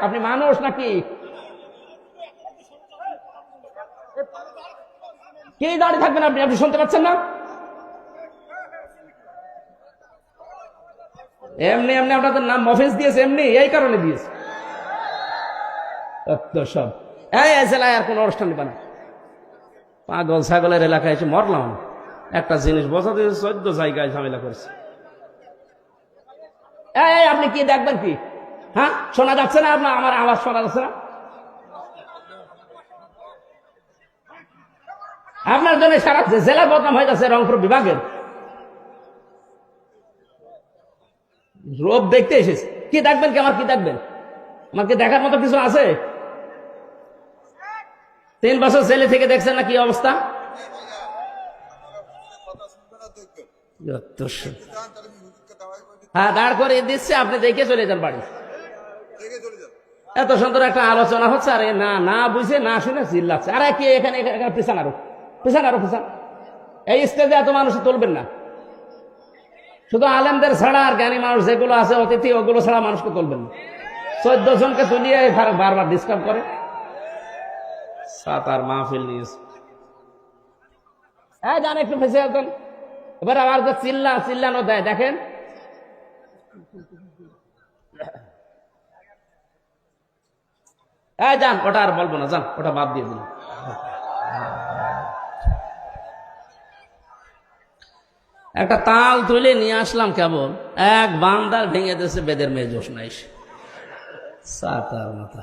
আপনি মানুষ নাকি? কে দাঁড়িয়ে থাকবেন আপনি? আপনি শুনতে পাচ্ছেন না? এমনি এমনি আপনাদের নাম মফিজ দিয়েছে, এমনি এই কারণে দিয়েছে সব। এই জেলায় আর কোন অনুষ্ঠান নিবে না। পাগল ছাগলের এলাকায় এসে মরলাম। একটা জিনিস বোঝা দিয়েছে, 14 জায়গায় ঝামেলা করেছে। এই আপনি কি দেখবেন কি? হ্যাঁ, শোনা যাচ্ছে না আপনার? আমার আওয়াজ শোনা যাচ্ছে না? আপনার জন্য সারা জেলা বদনাম হয়ে যাচ্ছে। রংপুর বিভাগের রোগ দেখতে এসেছে। কি দেখবেন কি? আমার কি দেখবেন? আমার কি দেখার মতো কিছু আছে? 3 বছর জেলে থেকে দেখছেন না কি অবস্থা? হ্যাঁ, দাঁড় করে দিচ্ছে, আপনি দেখে চলে যান বাড়ি। এত সুন্দর একটা আলোচনা হচ্ছে, আরে না না বুঝে না শুনে চিল্লাচ্ছে। আরে কি এখানে পিছান আরো পিছান আরো পিছান। এই স্টেজে এত মানুষ তুলবেন না। শুধু আলেমদের ছাড়া আর জ্ঞানী মানুষ যেগুলো আছে অতিথি, ওগুলো ছাড়া মানুষকে তুলবেন না। 14 জনকে তুলিয়ে বারবার ডিস্টার্ব করে। সাত আর মাহফিল নিয়েছে। হ্যাঁ, জান একটু ফেসে আসবেন। এবার আবার চিল্লানো দেয়, দেখেন। হ্যাঁ যান, ওটা আর বলবো না, যান ওটা বাদ দিয়ে দিন। একটা তাল তুলে নিয়ে আসলাম, কেবল এক বান্দার ভেঙে দিয়েছে বেদের মেয়ে জোশ নাই। সাত আর মাথা।